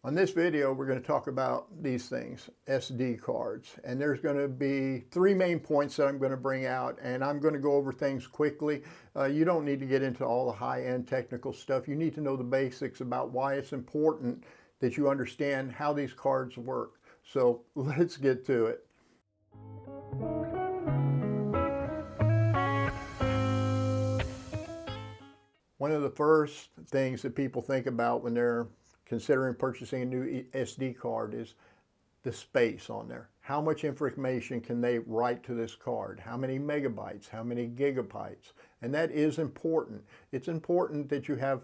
On this video, we're going to talk about these things, SD cards. And there's going to be three main points that I'm going to bring out, and I'm going to go over things quickly. You don't need to get into all the high-end technical stuff. You need to know the basics about why it's important that you understand how these cards work. So let's get to it. One of the first things that people think about when they're considering purchasing a new SD card is the space on there. How much information can they write to this card? How many megabytes? How many gigabytes? And that is important. It's important that you have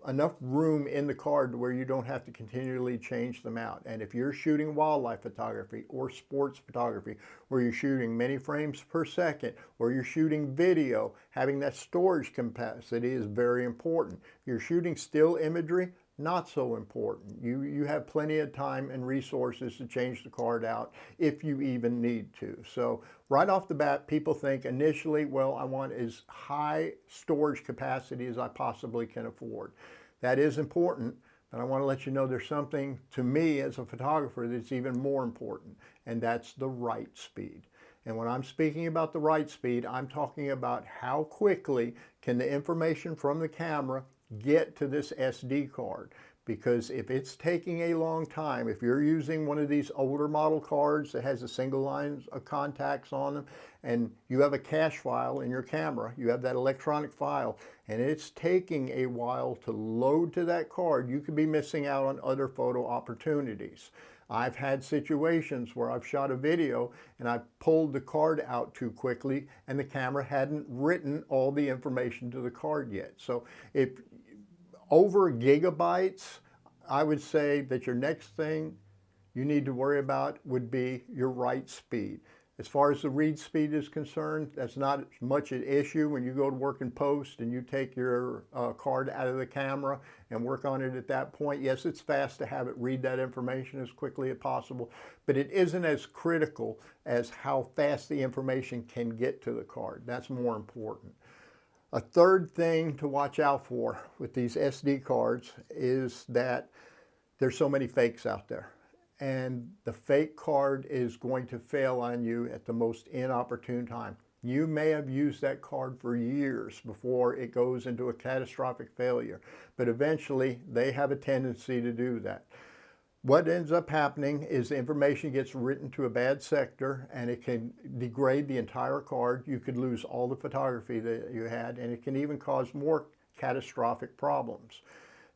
enough room in the card where you don't have to continually change them out. And if you're shooting wildlife photography or sports photography, where you're shooting many frames per second, or you're shooting video, having that storage capacity is very important. If you're shooting still imagery, not so important. You have plenty of time and resources to change the card out if you even need to. So right off the bat, people think initially, well, I want as high storage capacity as I possibly can afford. That is important, but I want to let you know there's something to me as a photographer that's even more important, and that's the write speed. And when I'm speaking about the write speed, I'm talking about how quickly can the information from the camera get to this SD card. Because if it's taking a long time, if you're using one of these older model cards that has a single line of contacts on them, and you have a cache file in your camera, you have that electronic file, and it's taking a while to load to that card, you could be missing out on other photo opportunities. I've had situations where I've shot a video and I pulled the card out too quickly and the camera hadn't written all the information to the card yet. So if over gigabytes, I would say that your next thing you need to worry about would be your write speed. As far as the read speed is concerned, that's not much an issue when you go to work in post and you take your card out of the camera and work on it at that point. Yes, it's fast to have it read that information as quickly as possible, but it isn't as critical as how fast the information can get to the card. That's more important. A third thing to watch out for with these SD cards is that there's so many fakes out there. And the fake card is going to fail on you at the most inopportune time. You may have used that card for years before it goes into a catastrophic failure, but eventually they have a tendency to do that. What ends up happening is the information gets written to a bad sector and it can degrade the entire card. You could lose all the photography that you had, and it can even cause more catastrophic problems.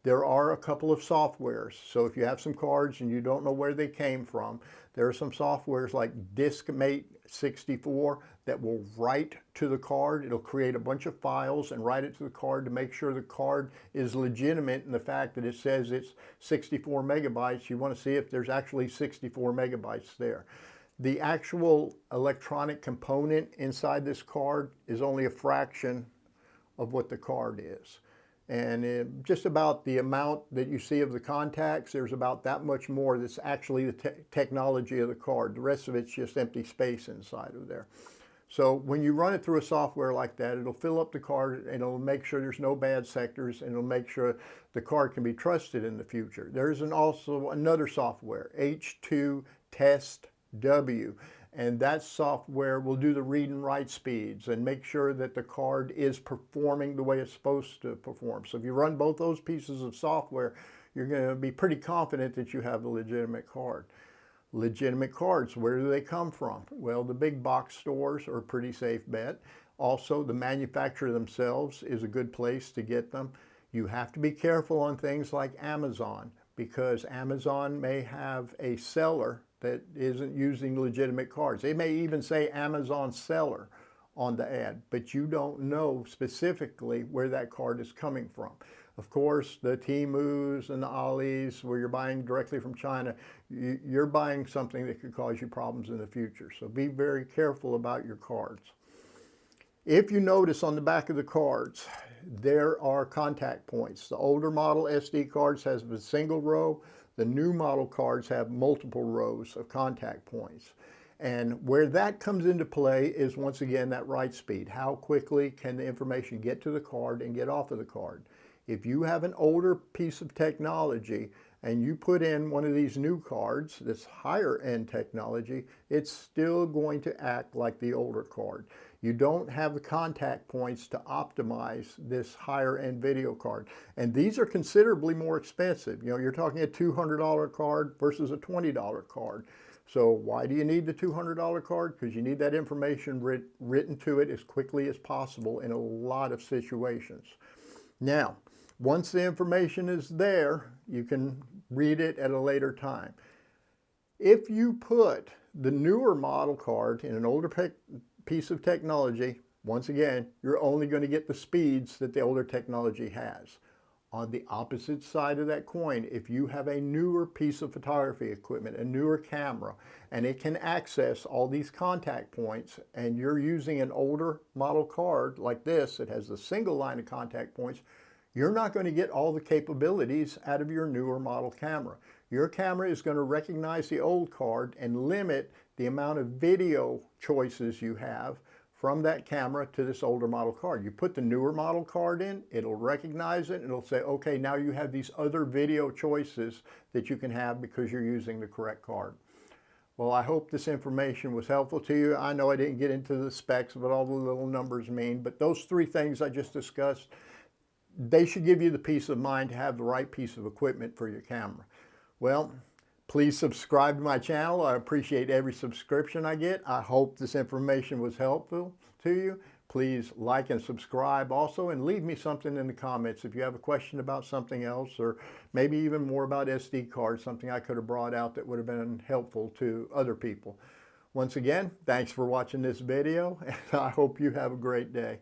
There are a couple of softwares. So if you have some cards and you don't know where they came from, there are some softwares like Diskmate 64 that will write to the card. It'll create a bunch of files and write it to the card to make sure the card is legitimate in the fact that it says it's 64 megabytes. You want to see if there's actually 64 megabytes there. The actual electronic component inside this card is only a fraction of what the card is. And just about the amount that you see of the contacts, there's about that much more that's actually the technology of the card. The rest of it's just empty space inside of there. So when you run it through a software like that, it'll fill up the card and it'll make sure there's no bad sectors, and it'll make sure the card can be trusted in the future. There's also another software, H2 Test W. And that software will do the read and write speeds and make sure that the card is performing the way it's supposed to perform. So if you run both those pieces of software, you're going to be pretty confident that you have a legitimate card. Legitimate cards, where do they come from? Well, the big box stores are a pretty safe bet. Also, the manufacturer themselves is a good place to get them. You have to be careful on things like Amazon, because Amazon may have a seller that isn't using legitimate cards. They may even say Amazon seller on the ad, but you don't know specifically where that card is coming from. Of course, the Temus and the Alis, where you're buying directly from China, you're buying something that could cause you problems in the future. So be very careful about your cards. If you notice on the back of the cards, there are contact points. The older model SD cards has a single row. The new model cards have multiple rows of contact points. And where that comes into play is, once again, that write speed. How quickly can the information get to the card and get off of the card? If you have an older piece of technology and you put in one of these new cards, this higher end technology, it's still going to act like the older card. You don't have the contact points to optimize this higher end video card. And these are considerably more expensive. You know, you're talking a $200 card versus a $20 card. So why do you need the $200 card? Because you need that information written to it as quickly as possible in a lot of situations. Now, once the information is there, you can read it at a later time. If you put the newer model card in an older piece of technology, once again, you're only going to get the speeds that the older technology has. On the opposite side of that coin, if you have a newer piece of photography equipment, a newer camera, and it can access all these contact points, and you're using an older model card like this that has a single line of contact points, you're not going to get all the capabilities out of your newer model camera. Your camera is going to recognize the old card and limit the amount of video choices you have from that camera to this older model card. You put the newer model card in, it'll recognize it, and it'll say, okay, now you have these other video choices that you can have because you're using the correct card. Well, I hope this information was helpful to you. I know I didn't get into the specs of what all the little numbers mean, but those three things I just discussed, they should give you the peace of mind to have the right piece of equipment for your camera. Well, please subscribe to my channel. I appreciate every subscription I get. I hope this information was helpful to you. Please like and subscribe also, and leave me something in the comments if you have a question about something else, or maybe even more about SD cards, something I could have brought out that would have been helpful to other people. Once again, thanks for watching this video, and I hope you have a great day.